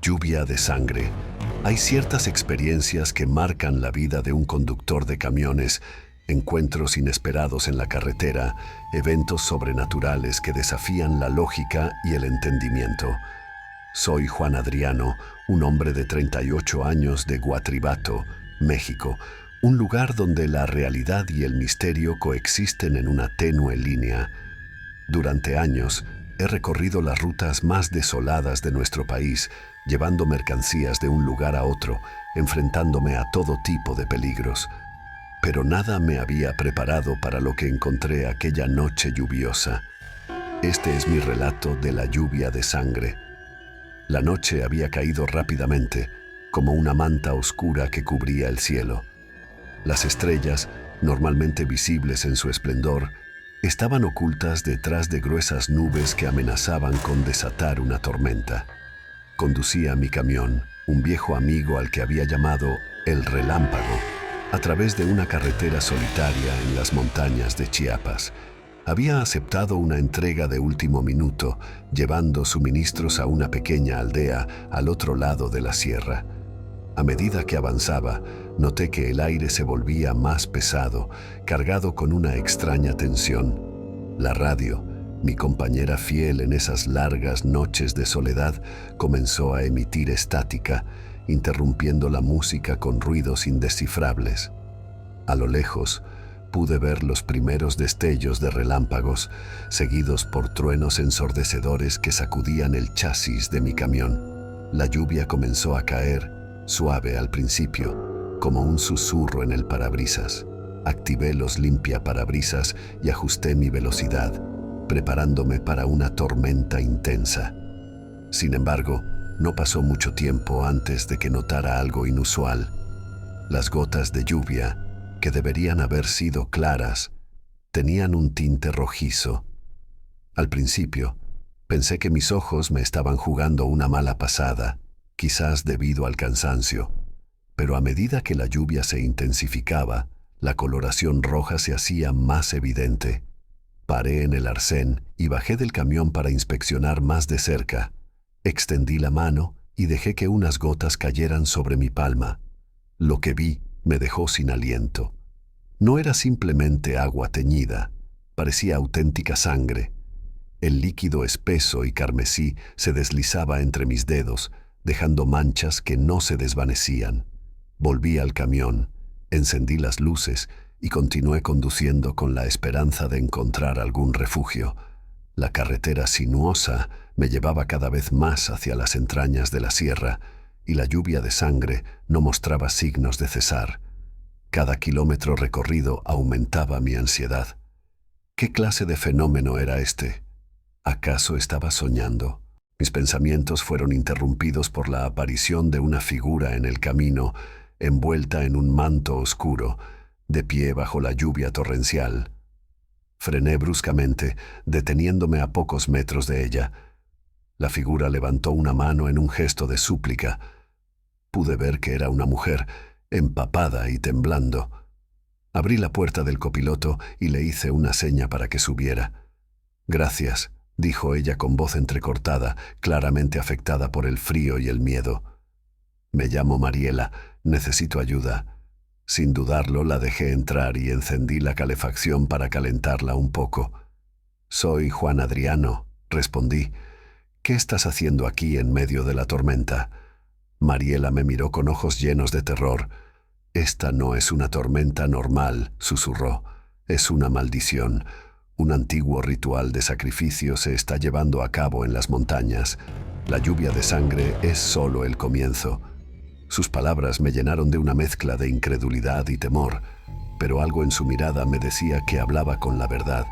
Lluvia de sangre. Hay ciertas experiencias que marcan la vida de un conductor de camiones, encuentros inesperados en la carretera, eventos sobrenaturales que desafían la lógica y el entendimiento. Soy Juan Adriano, un hombre de 38 años de Guatribato, México, un lugar donde la realidad y el misterio coexisten en una tenue línea. Durante años, he recorrido las rutas más desoladas de nuestro país, llevando mercancías de un lugar a otro, enfrentándome a todo tipo de peligros. Pero nada me había preparado para lo que encontré aquella noche lluviosa. Este es mi relato de la lluvia de sangre. La noche había caído rápidamente, como una manta oscura que cubría el cielo. Las estrellas, normalmente visibles en su esplendor, estaban ocultas detrás de gruesas nubes que amenazaban con desatar una tormenta. Conducía mi camión, un viejo amigo al que había llamado El Relámpago, a través de una carretera solitaria en las montañas de Chiapas. Había aceptado una entrega de último minuto, llevando suministros a una pequeña aldea al otro lado de la sierra. A medida que avanzaba, noté que el aire se volvía más pesado, cargado con una extraña tensión. La radio, mi compañera fiel en esas largas noches de soledad, comenzó a emitir estática, interrumpiendo la música con ruidos indescifrables. A lo lejos, pude ver los primeros destellos de relámpagos, seguidos por truenos ensordecedores que sacudían el chasis de mi camión. La lluvia comenzó a caer, suave al principio, como un susurro en el parabrisas. Activé los limpiaparabrisas y ajusté mi velocidad, preparándome para una tormenta intensa. Sin embargo, no pasó mucho tiempo antes de que notara algo inusual. Las gotas de lluvia, que deberían haber sido claras, tenían un tinte rojizo. Al principio, pensé que mis ojos me estaban jugando una mala pasada, quizás debido al cansancio, pero a medida que la lluvia se intensificaba, la coloración roja se hacía más evidente. Paré en el arcén y bajé del camión para inspeccionar más de cerca. Extendí la mano y dejé que unas gotas cayeran sobre mi palma. Lo que vi me dejó sin aliento. No era simplemente agua teñida, parecía auténtica sangre. El líquido espeso y carmesí se deslizaba entre mis dedos, dejando manchas que no se desvanecían. Volví al camión, encendí las luces y continué conduciendo con la esperanza de encontrar algún refugio. La carretera sinuosa me llevaba cada vez más hacia las entrañas de la sierra y la lluvia de sangre no mostraba signos de cesar. Cada kilómetro recorrido aumentaba mi ansiedad. ¿Qué clase de fenómeno era este? ¿Acaso estaba soñando? Mis pensamientos fueron interrumpidos por la aparición de una figura en el camino, envuelta en un manto oscuro, de pie bajo la lluvia torrencial. Frené bruscamente, deteniéndome a pocos metros de ella. La figura levantó una mano en un gesto de súplica. Pude ver que era una mujer, empapada y temblando. Abrí la puerta del copiloto y le hice una seña para que subiera. «Gracias», dijo ella con voz entrecortada, claramente afectada por el frío y el miedo. «Me llamo Mariela, necesito ayuda». Sin dudarlo, la dejé entrar y encendí la calefacción para calentarla un poco. «Soy Juan Adriano», respondí. «¿Qué estás haciendo aquí en medio de la tormenta?» Mariela me miró con ojos llenos de terror. «Esta no es una tormenta normal», susurró. «Es una maldición. Un antiguo ritual de sacrificio se está llevando a cabo en las montañas. La lluvia de sangre es solo el comienzo». Sus palabras me llenaron de una mezcla de incredulidad y temor, pero algo en su mirada me decía que hablaba con la verdad.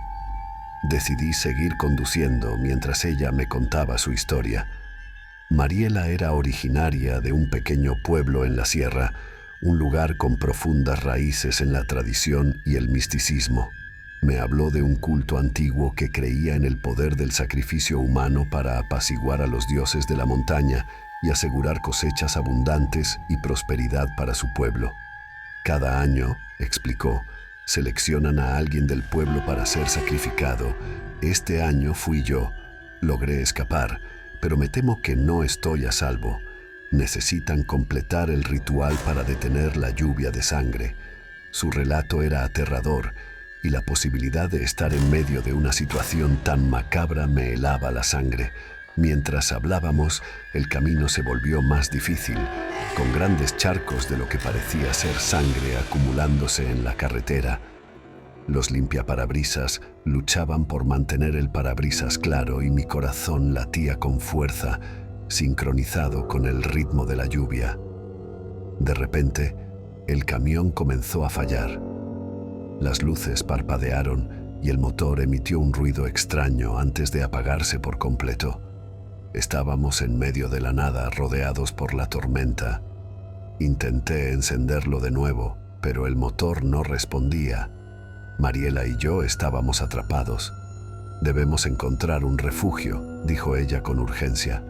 Decidí seguir conduciendo mientras ella me contaba su historia. Mariela era originaria de un pequeño pueblo en la sierra, un lugar con profundas raíces en la tradición y el misticismo. Me habló de un culto antiguo que creía en el poder del sacrificio humano para apaciguar a los dioses de la montaña y asegurar cosechas abundantes y prosperidad para su pueblo. Cada año, explicó, seleccionan a alguien del pueblo para ser sacrificado. Este año fui yo. Logré escapar, pero me temo que no estoy a salvo. Necesitan completar el ritual para detener la lluvia de sangre. Su relato era aterrador y la posibilidad de estar en medio de una situación tan macabra me helaba la sangre. Mientras hablábamos, el camino se volvió más difícil, con grandes charcos de lo que parecía ser sangre acumulándose en la carretera. Los limpiaparabrisas luchaban por mantener el parabrisas claro y mi corazón latía con fuerza, sincronizado con el ritmo de la lluvia. De repente, el camión comenzó a fallar. Las luces parpadearon y el motor emitió un ruido extraño antes de apagarse por completo. Estábamos en medio de la nada, rodeados por la tormenta. Intenté encenderlo de nuevo, pero el motor no respondía. Mariela y yo estábamos atrapados. «Debemos encontrar un refugio», dijo ella con urgencia.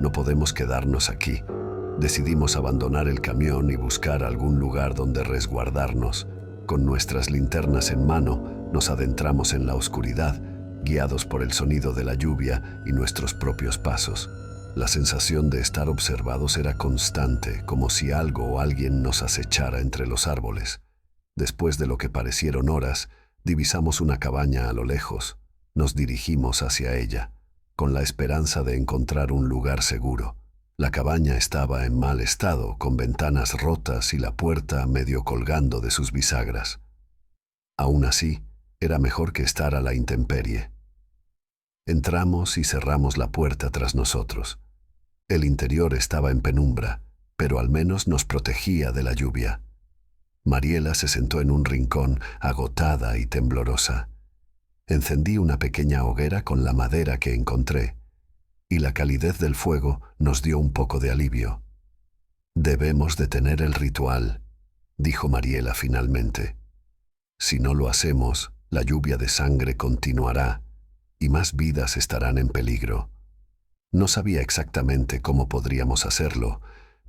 «No podemos quedarnos aquí». Decidimos abandonar el camión y buscar algún lugar donde resguardarnos. Con nuestras linternas en mano, nos adentramos en la oscuridad, guiados por el sonido de la lluvia y nuestros propios pasos. La sensación de estar observados era constante, como si algo o alguien nos acechara entre los árboles. Después de lo que parecieron horas, divisamos una cabaña a lo lejos. Nos dirigimos hacia ella, con la esperanza de encontrar un lugar seguro. La cabaña estaba en mal estado, con ventanas rotas y la puerta medio colgando de sus bisagras. Aún así, era mejor que estar a la intemperie. Entramos y cerramos la puerta tras nosotros. El interior estaba en penumbra, pero al menos nos protegía de la lluvia. Mariela se sentó en un rincón, agotada y temblorosa. Encendí una pequeña hoguera con la madera que encontré, y la calidez del fuego nos dio un poco de alivio. «Debemos detener el ritual», dijo Mariela finalmente. «Si no lo hacemos, la lluvia de sangre continuará y más vidas estarán en peligro». No sabía exactamente cómo podríamos hacerlo,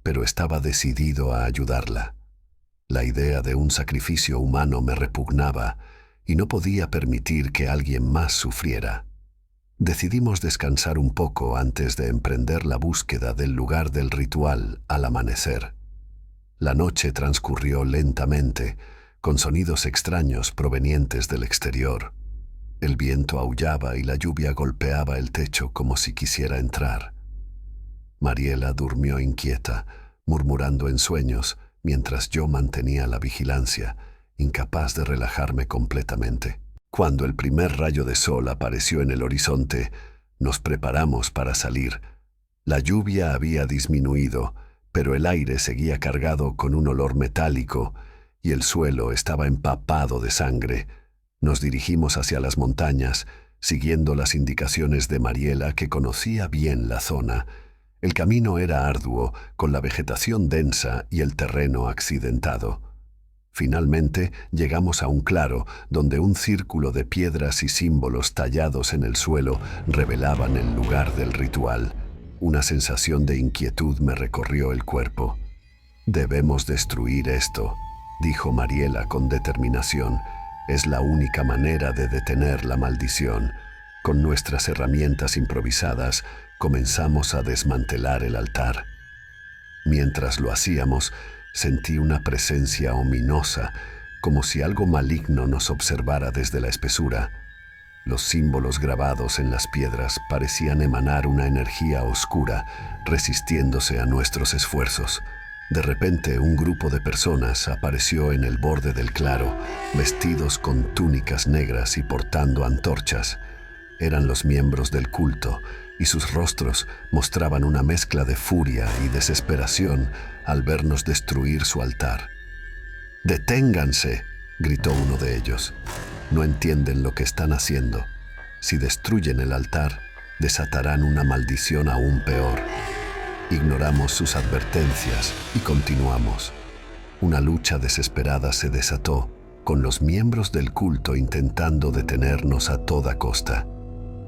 pero estaba decidido a ayudarla. La idea de un sacrificio humano me repugnaba y no podía permitir que alguien más sufriera. Decidimos descansar un poco antes de emprender la búsqueda del lugar del ritual al amanecer. La noche transcurrió lentamente, con sonidos extraños provenientes del exterior. El viento aullaba y la lluvia golpeaba el techo como si quisiera entrar. Mariela durmió inquieta, murmurando en sueños, mientras yo mantenía la vigilancia, incapaz de relajarme completamente. Cuando el primer rayo de sol apareció en el horizonte, nos preparamos para salir. La lluvia había disminuido, pero el aire seguía cargado con un olor metálico y el suelo estaba empapado de sangre. Nos dirigimos hacia las montañas, siguiendo las indicaciones de Mariela, que conocía bien la zona. El camino era arduo, con la vegetación densa y el terreno accidentado. Finalmente llegamos a un claro, donde un círculo de piedras y símbolos tallados en el suelo revelaban el lugar del ritual. Una sensación de inquietud me recorrió el cuerpo. «Debemos destruir esto», dijo Mariela con determinación. «Es la única manera de detener la maldición». Con nuestras herramientas improvisadas, comenzamos a desmantelar el altar. Mientras lo hacíamos, sentí una presencia ominosa, como si algo maligno nos observara desde la espesura. Los símbolos grabados en las piedras parecían emanar una energía oscura, resistiéndose a nuestros esfuerzos. De repente, un grupo de personas apareció en el borde del claro, vestidos con túnicas negras y portando antorchas. Eran los miembros del culto, y sus rostros mostraban una mezcla de furia y desesperación al vernos destruir su altar. «¡Deténganse!», gritó uno de ellos. «No entienden lo que están haciendo. Si destruyen el altar, desatarán una maldición aún peor». Ignoramos sus advertencias y continuamos. Una lucha desesperada se desató, con los miembros del culto intentando detenernos a toda costa.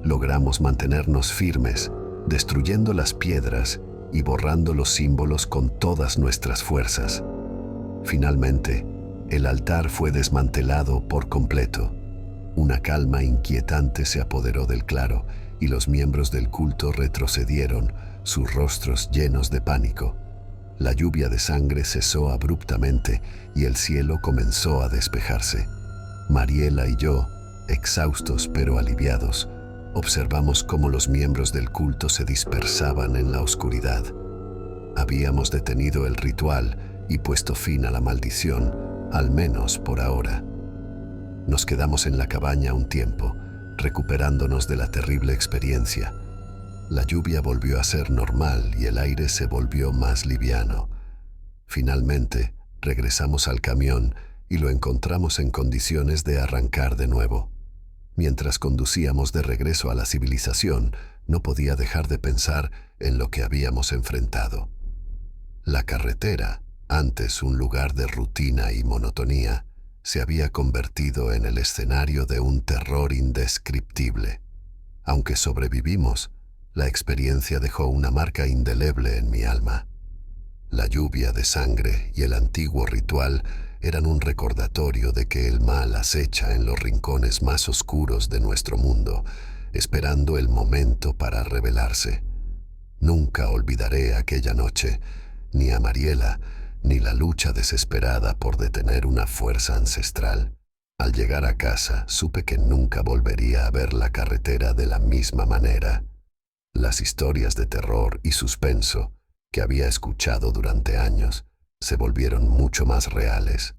Logramos mantenernos firmes, destruyendo las piedras y borrando los símbolos con todas nuestras fuerzas. Finalmente, el altar fue desmantelado por completo. Una calma inquietante se apoderó del claro y los miembros del culto retrocedieron, sus rostros llenos de pánico. La lluvia de sangre cesó abruptamente y el cielo comenzó a despejarse. Mariela y yo, exhaustos pero aliviados, observamos cómo los miembros del culto se dispersaban en la oscuridad. Habíamos detenido el ritual y puesto fin a la maldición, al menos por ahora. Nos quedamos en la cabaña un tiempo, recuperándonos de la terrible experiencia. La lluvia volvió a ser normal y el aire se volvió más liviano. Finalmente, regresamos al camión y lo encontramos en condiciones de arrancar de nuevo. Mientras conducíamos de regreso a la civilización, no podía dejar de pensar en lo que habíamos enfrentado. La carretera, antes un lugar de rutina y monotonía, se había convertido en el escenario de un terror indescriptible. Aunque sobrevivimos, la experiencia dejó una marca indeleble en mi alma. La lluvia de sangre y el antiguo ritual eran un recordatorio de que el mal acecha en los rincones más oscuros de nuestro mundo, esperando el momento para revelarse. Nunca olvidaré aquella noche, ni a Mariela, ni la lucha desesperada por detener una fuerza ancestral. Al llegar a casa, supe que nunca volvería a ver la carretera de la misma manera. Las historias de terror y suspenso que había escuchado durante años se volvieron mucho más reales.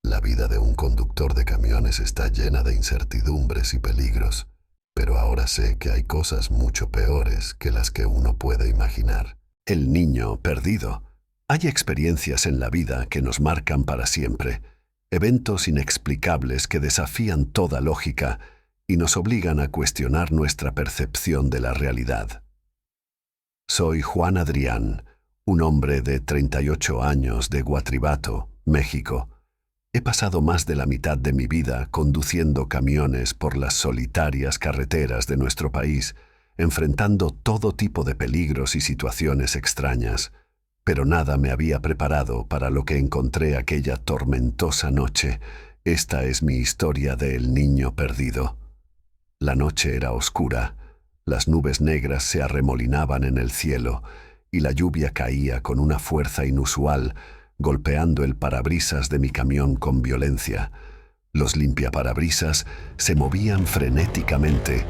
La vida de un conductor de camiones está llena de incertidumbres y peligros, pero ahora sé que hay cosas mucho peores que las que uno puede imaginar. El niño perdido. Hay experiencias en la vida que nos marcan para siempre, eventos inexplicables que desafían toda lógica y nos obligan a cuestionar nuestra percepción de la realidad. Soy Juan Adrián, un hombre de 38 años de Guatribato, México. He pasado más de la mitad de mi vida conduciendo camiones por las solitarias carreteras de nuestro país, enfrentando todo tipo de peligros y situaciones extrañas, pero nada me había preparado para lo que encontré aquella tormentosa noche. Esta es mi historia de El Niño Perdido. La noche era oscura, las nubes negras se arremolinaban en el cielo y la lluvia caía con una fuerza inusual, golpeando el parabrisas de mi camión con violencia. Los limpiaparabrisas se movían frenéticamente,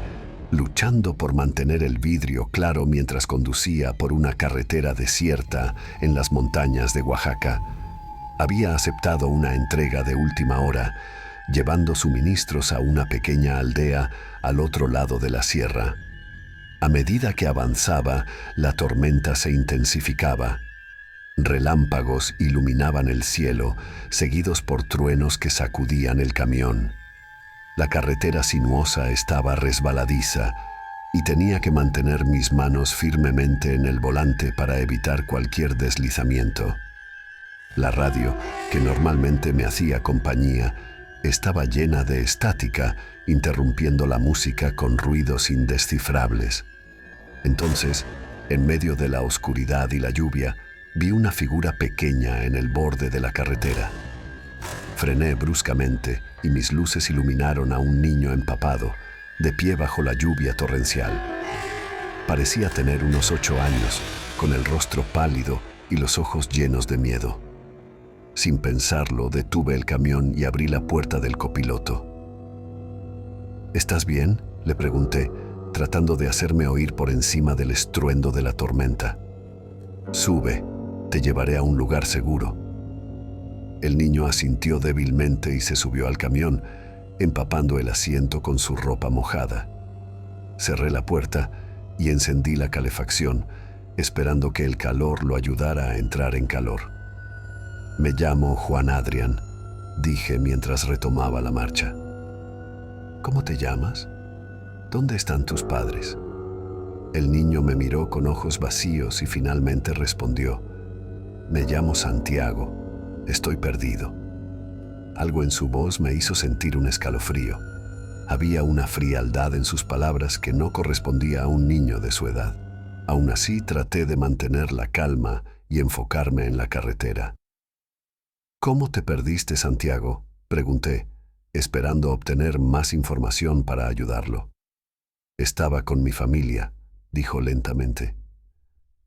luchando por mantener el vidrio claro mientras conducía por una carretera desierta en las montañas de Oaxaca. Había aceptado una entrega de última hora, llevando suministros a una pequeña aldea al otro lado de la sierra. A medida que avanzaba, la tormenta se intensificaba. Relámpagos iluminaban el cielo, seguidos por truenos que sacudían el camión. La carretera sinuosa estaba resbaladiza y tenía que mantener mis manos firmemente en el volante para evitar cualquier deslizamiento. La radio, que normalmente me hacía compañía, estaba llena de estática, interrumpiendo la música con ruidos indescifrables. Entonces, en medio de la oscuridad y la lluvia, vi una figura pequeña en el borde de la carretera. Frené bruscamente y mis luces iluminaron a un niño empapado, de pie bajo la lluvia torrencial. Parecía tener unos 8 años, con el rostro pálido y los ojos llenos de miedo. Sin pensarlo, detuve el camión y abrí la puerta del copiloto. ¿Estás bien?, le pregunté, tratando de hacerme oír por encima del estruendo de la tormenta. Sube, te llevaré a un lugar seguro. El niño asintió débilmente y se subió al camión, empapando el asiento con su ropa mojada. Cerré la puerta y encendí la calefacción, esperando que el calor lo ayudara a entrar en calor. Me llamo Juan Adrián, dije mientras retomaba la marcha. ¿Cómo te llamas? ¿Dónde están tus padres? El niño me miró con ojos vacíos y finalmente respondió: Me llamo Santiago, estoy perdido. Algo en su voz me hizo sentir un escalofrío. Había una frialdad en sus palabras que no correspondía a un niño de su edad. Aún así, traté de mantener la calma y enfocarme en la carretera. ¿Cómo te perdiste, Santiago?, pregunté, esperando obtener más información para ayudarlo. Estaba con mi familia, dijo lentamente.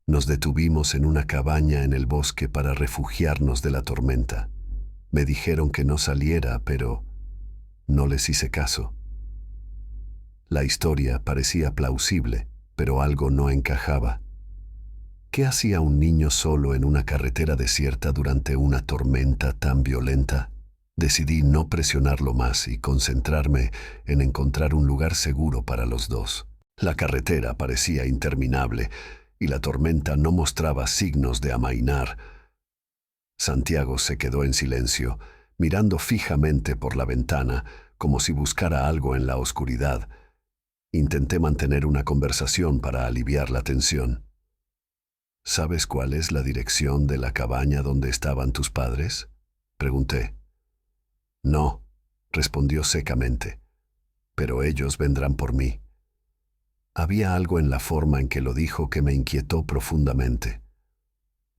Nos detuvimos en una cabaña en el bosque para refugiarnos de la tormenta. Me dijeron que no saliera, pero no les hice caso. La historia parecía plausible, pero algo no encajaba. ¿Qué hacía un niño solo en una carretera desierta durante una tormenta tan violenta? Decidí no presionarlo más y concentrarme en encontrar un lugar seguro para los dos. La carretera parecía interminable y la tormenta no mostraba signos de amainar. Santiago se quedó en silencio, mirando fijamente por la ventana, como si buscara algo en la oscuridad. Intenté mantener una conversación para aliviar la tensión. ¿Sabes cuál es la dirección de la cabaña donde estaban tus padres?, pregunté. No, respondió secamente, pero ellos vendrán por mí. Había algo en la forma en que lo dijo que me inquietó profundamente.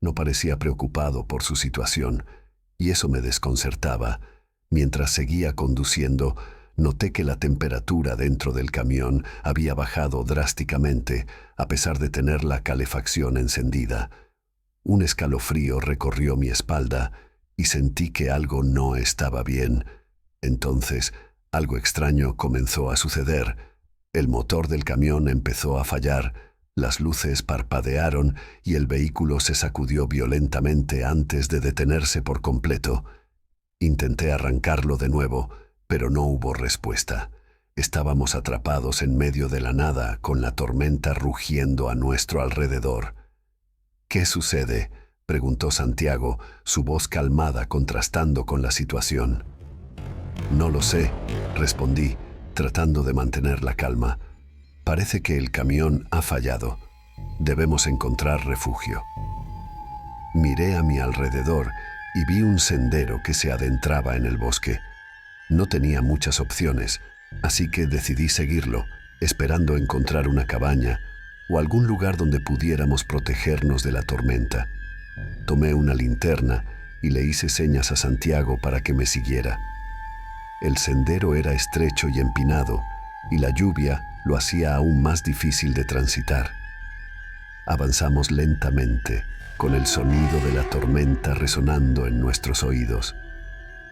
No parecía preocupado por su situación, y eso me desconcertaba. Mientras seguía conduciendo, noté que la temperatura dentro del camión había bajado drásticamente, a pesar de tener la calefacción encendida. Un escalofrío recorrió mi espalda y sentí que algo no estaba bien. Entonces, algo extraño comenzó a suceder. El motor del camión empezó a fallar, las luces parpadearon y el vehículo se sacudió violentamente antes de detenerse por completo. Intenté arrancarlo de nuevo, pero no hubo respuesta. Estábamos atrapados en medio de la nada, con la tormenta rugiendo a nuestro alrededor. ¿Qué sucede?, preguntó Santiago, su voz calmada contrastando con la situación. No lo sé, respondí, tratando de mantener la calma. Parece que el camión ha fallado. Debemos encontrar refugio. Miré a mi alrededor y vi un sendero que se adentraba en el bosque. No tenía muchas opciones, así que decidí seguirlo, esperando encontrar una cabaña o algún lugar donde pudiéramos protegernos de la tormenta. Tomé una linterna y le hice señas a Santiago para que me siguiera. El sendero era estrecho y empinado, y la lluvia lo hacía aún más difícil de transitar. Avanzamos lentamente, con el sonido de la tormenta resonando en nuestros oídos.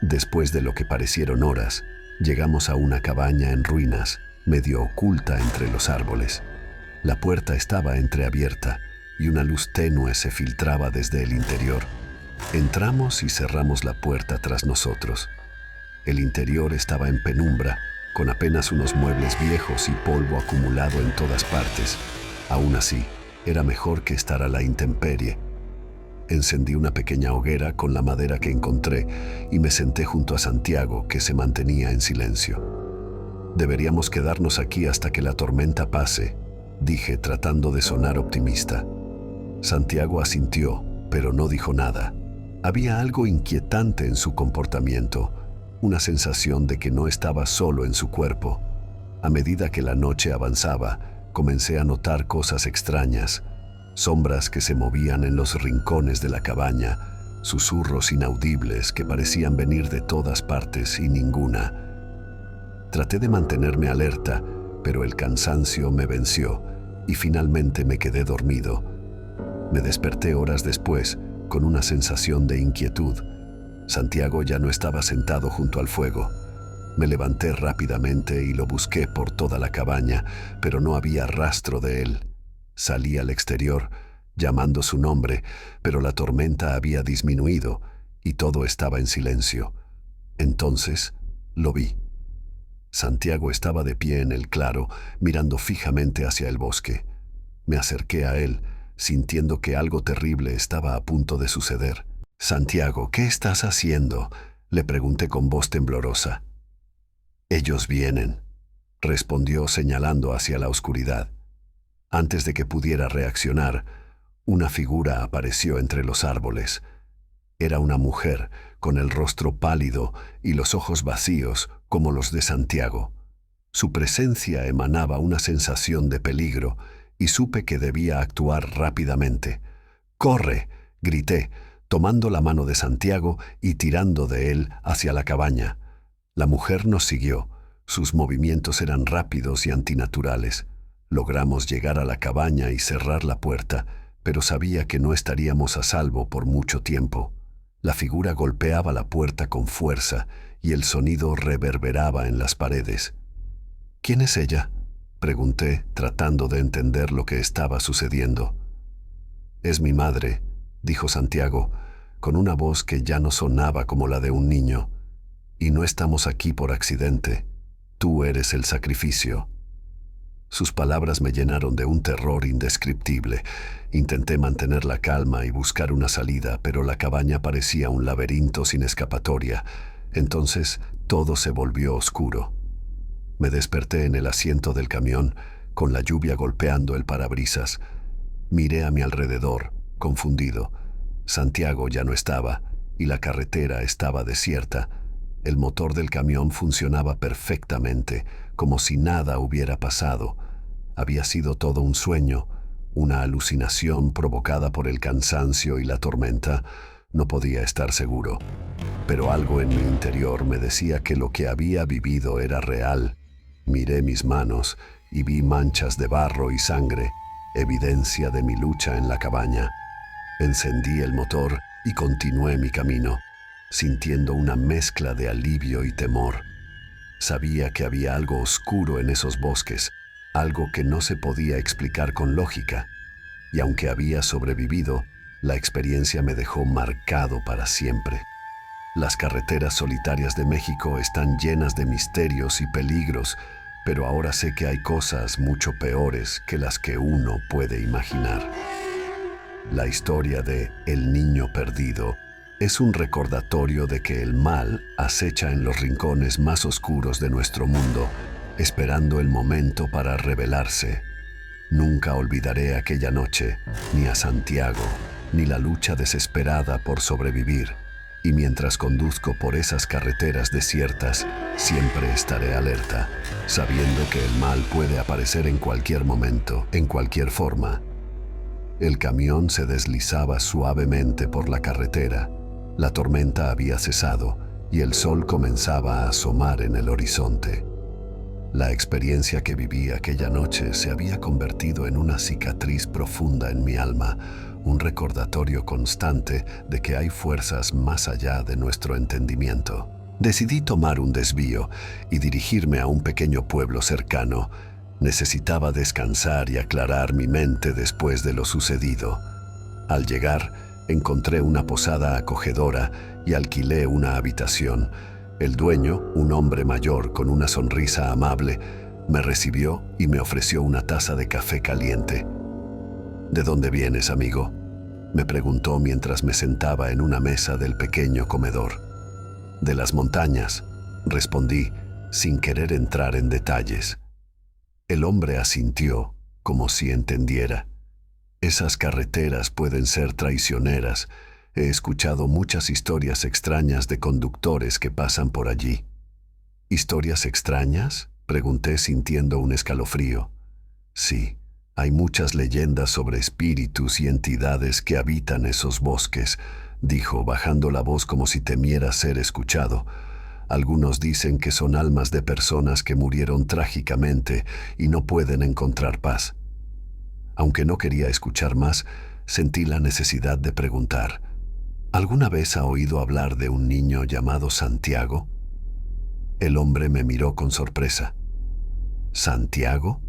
Después de lo que parecieron horas, llegamos a una cabaña en ruinas, medio oculta entre los árboles. La puerta estaba entreabierta y una luz tenue se filtraba desde el interior. Entramos y cerramos la puerta tras nosotros. El interior estaba en penumbra, con apenas unos muebles viejos y polvo acumulado en todas partes. Aún así, era mejor que estar a la intemperie. Encendí una pequeña hoguera con la madera que encontré y me senté junto a Santiago, que se mantenía en silencio. Deberíamos quedarnos aquí hasta que la tormenta pase, dije, tratando de sonar optimista. Santiago asintió, pero no dijo nada. Había algo inquietante en su comportamiento, una sensación de que no estaba solo en su cuerpo. A medida que la noche avanzaba, comencé a notar cosas extrañas, sombras que se movían en los rincones de la cabaña, susurros inaudibles que parecían venir de todas partes y ninguna. Traté de mantenerme alerta, pero el cansancio me venció y finalmente me quedé dormido. Me desperté horas después con una sensación de inquietud. Santiago ya no estaba sentado junto al fuego. Me levanté rápidamente y lo busqué por toda la cabaña, pero no había rastro de él. Salí al exterior, llamando su nombre, pero la tormenta había disminuido y todo estaba en silencio. Entonces lo vi. Santiago estaba de pie en el claro, mirando fijamente hacia el bosque. Me acerqué a él, sintiendo que algo terrible estaba a punto de suceder. «Santiago, ¿qué estás haciendo?», le pregunté con voz temblorosa. «Ellos vienen», respondió señalando hacia la oscuridad. Antes de que pudiera reaccionar, una figura apareció entre los árboles. Era una mujer, con el rostro pálido y los ojos vacíos como los de Santiago. Su presencia emanaba una sensación de peligro y supe que debía actuar rápidamente. «¡Corre!», grité, tomando la mano de Santiago y tirando de él hacia la cabaña. La mujer nos siguió. Sus movimientos eran rápidos y antinaturales. Logramos llegar a la cabaña y cerrar la puerta, pero sabía que no estaríamos a salvo por mucho tiempo. La figura golpeaba la puerta con fuerza y el sonido reverberaba en las paredes. ¿Quién es ella?, pregunté, tratando de entender lo que estaba sucediendo. «Es mi madre», dijo Santiago, con una voz que ya no sonaba como la de un niño. «Y no estamos aquí por accidente. Tú eres el sacrificio». Sus palabras me llenaron de un terror indescriptible. Intenté mantener la calma y buscar una salida, pero la cabaña parecía un laberinto sin escapatoria. Entonces todo se volvió oscuro. Me desperté en el asiento del camión, con la lluvia golpeando el parabrisas. Miré a mi alrededor, confundido. Santiago ya no estaba, y la carretera estaba desierta. El motor del camión funcionaba perfectamente, como si nada hubiera pasado. Había sido todo un sueño, una alucinación provocada por el cansancio y la tormenta. No podía estar seguro, pero algo en mi interior me decía que lo que había vivido era real. Miré mis manos y vi manchas de barro y sangre, evidencia de mi lucha en la cabaña. Encendí el motor y continué mi camino, sintiendo una mezcla de alivio y temor. Sabía que había algo oscuro en esos bosques, algo que no se podía explicar con lógica, y aunque había sobrevivido, la experiencia me dejó marcado para siempre. Las carreteras solitarias de México están llenas de misterios y peligros, pero ahora sé que hay cosas mucho peores que las que uno puede imaginar. La historia de El Niño Perdido es un recordatorio de que el mal acecha en los rincones más oscuros de nuestro mundo, esperando el momento para revelarse. Nunca olvidaré aquella noche, ni a Santiago, ni la lucha desesperada por sobrevivir. Y mientras conduzco por esas carreteras desiertas, siempre estaré alerta, sabiendo que el mal puede aparecer en cualquier momento, en cualquier forma. El camión se deslizaba suavemente por la carretera. La tormenta había cesado y el sol comenzaba a asomar en el horizonte. La experiencia que viví aquella noche se había convertido en una cicatriz profunda en mi alma, un recordatorio constante de que hay fuerzas más allá de nuestro entendimiento. Decidí tomar un desvío y dirigirme a un pequeño pueblo cercano. Necesitaba descansar y aclarar mi mente después de lo sucedido. Al llegar, encontré una posada acogedora y alquilé una habitación. El dueño, un hombre mayor con una sonrisa amable, me recibió y me ofreció una taza de café caliente. «¿De dónde vienes, amigo?», me preguntó mientras me sentaba en una mesa del pequeño comedor. «De las montañas», respondí, sin querer entrar en detalles. El hombre asintió, como si entendiera. «Esas carreteras pueden ser traicioneras. He escuchado muchas historias extrañas de conductores que pasan por allí». «¿Historias extrañas?», pregunté sintiendo un escalofrío. «Sí, hay muchas leyendas sobre espíritus y entidades que habitan esos bosques», dijo, bajando la voz como si temiera ser escuchado. «Algunos dicen que son almas de personas que murieron trágicamente y no pueden encontrar paz». Aunque no quería escuchar más, sentí la necesidad de preguntar: «¿Alguna vez ha oído hablar de un niño llamado Santiago?». El hombre me miró con sorpresa. «¿Santiago?».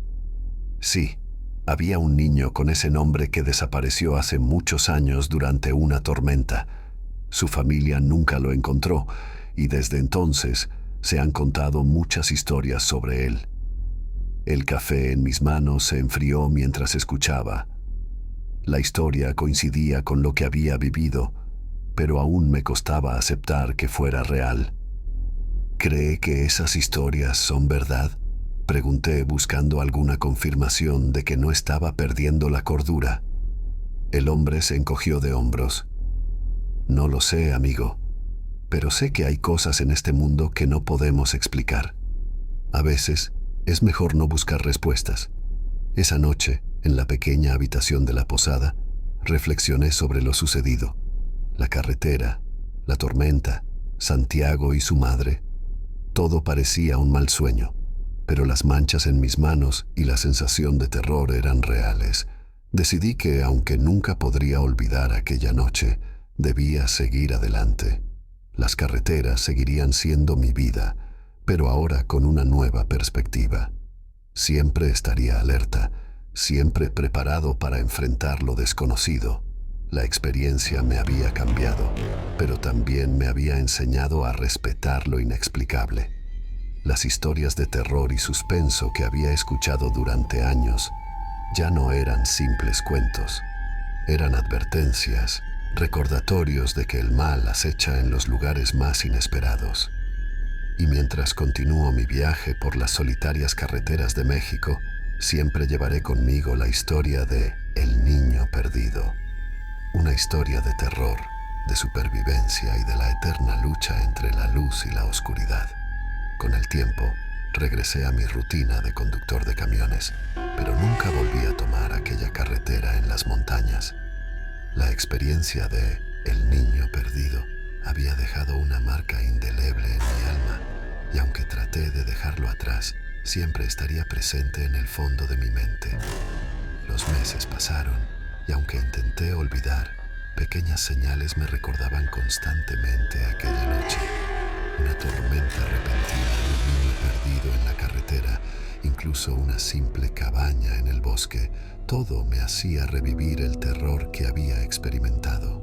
«Sí, había un niño con ese nombre que desapareció hace muchos años durante una tormenta. Su familia nunca lo encontró y desde entonces se han contado muchas historias sobre él». El café en mis manos se enfrió mientras escuchaba. La historia coincidía con lo que había vivido, pero aún me costaba aceptar que fuera real. «¿Cree que esas historias son verdad?», pregunté, buscando alguna confirmación de que no estaba perdiendo la cordura. El hombre se encogió de hombros. «No lo sé, amigo, pero sé que hay cosas en este mundo que no podemos explicar. A veces es mejor no buscar respuestas». Esa noche, en la pequeña habitación de la posada, reflexioné sobre lo sucedido. La carretera, la tormenta, Santiago y su madre. Todo parecía un mal sueño, pero las manchas en mis manos y la sensación de terror eran reales. Decidí que, aunque nunca podría olvidar aquella noche, debía seguir adelante. Las carreteras seguirían siendo mi vida, pero ahora con una nueva perspectiva. Siempre estaría alerta, siempre preparado para enfrentar lo desconocido. La experiencia me había cambiado, pero también me había enseñado a respetar lo inexplicable. Las historias de terror y suspenso que había escuchado durante años ya no eran simples cuentos. Eran advertencias, recordatorios de que el mal acecha en los lugares más inesperados. Y mientras continúo mi viaje por las solitarias carreteras de México, siempre llevaré conmigo la historia de El Niño Perdido. Una historia de terror, de supervivencia y de la eterna lucha entre la luz y la oscuridad. Con el tiempo, regresé a mi rutina de conductor de camiones, pero nunca volví a tomar aquella carretera en las montañas. La experiencia de El Niño Perdido había dejado una marca indeleble en mi alma, y aunque traté de dejarlo atrás, siempre estaría presente en el fondo de mi mente. Los meses pasaron, y aunque intenté olvidar, pequeñas señales me recordaban constantemente aquella noche. Una tormenta repentina, un niño perdido en la carretera, incluso una simple cabaña en el bosque, todo me hacía revivir el terror que había experimentado.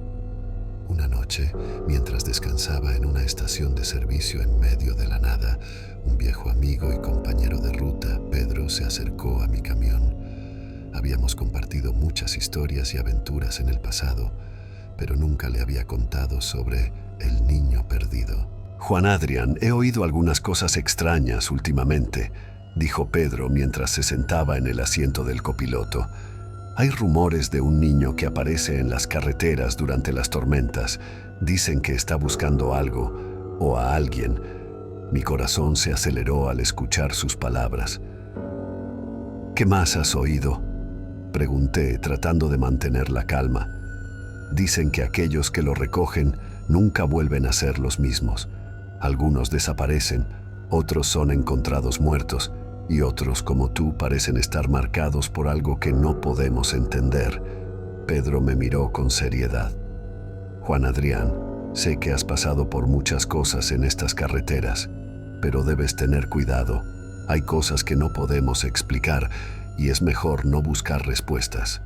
Una noche, mientras descansaba en una estación de servicio en medio de la nada, un viejo amigo y compañero de ruta, Pedro, se acercó a mi camión. Habíamos compartido muchas historias y aventuras en el pasado, pero nunca le había contado sobre el niño perdido. Juan Adrián, he oído algunas cosas extrañas últimamente, dijo Pedro mientras se sentaba en el asiento del copiloto. Hay rumores de un niño que aparece en las carreteras durante las tormentas. Dicen que está buscando algo o a alguien. Mi corazón se aceleró al escuchar sus palabras. ¿Qué más has oído?, pregunté, tratando de mantener la calma. Dicen que aquellos que lo recogen nunca vuelven a ser los mismos. Algunos desaparecen, otros son encontrados muertos, y otros, como tú, parecen estar marcados por algo que no podemos entender. Pedro me miró con seriedad. Juan Adrián, sé que has pasado por muchas cosas en estas carreteras, pero debes tener cuidado. Hay cosas que no podemos explicar y es mejor no buscar respuestas.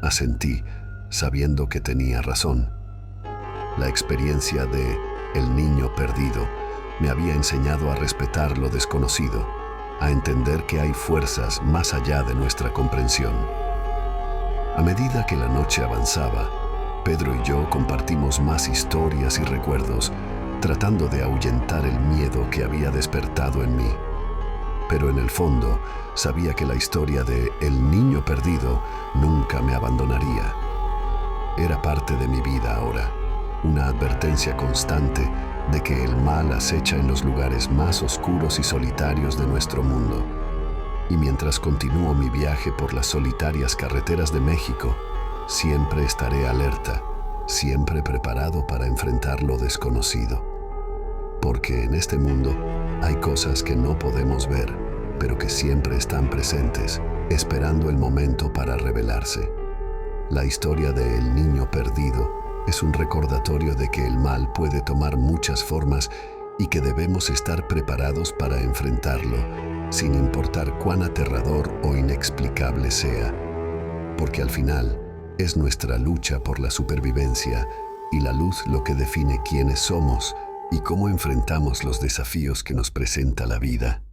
Asentí, sabiendo que tenía razón. La experiencia de El Niño Perdido me había enseñado a respetar lo desconocido, a entender que hay fuerzas más allá de nuestra comprensión. A medida que la noche avanzaba, Pedro y yo compartimos más historias y recuerdos, tratando de ahuyentar el miedo que había despertado en mí. Pero en el fondo, sabía que la historia de El Niño Perdido nunca me abandonaría. Era parte de mi vida ahora, una advertencia constante de que el mal acecha en los lugares más oscuros y solitarios de nuestro mundo. Y mientras continúo mi viaje por las solitarias carreteras de México, siempre estaré alerta, siempre preparado para enfrentar lo desconocido. Porque en este mundo hay cosas que no podemos ver, pero que siempre están presentes, esperando el momento para revelarse. La historia de El Niño Perdido es un recordatorio de que el mal puede tomar muchas formas y que debemos estar preparados para enfrentarlo, sin importar cuán aterrador o inexplicable sea. Porque al final es nuestra lucha por la supervivencia y la luz lo que define quiénes somos y cómo enfrentamos los desafíos que nos presenta la vida.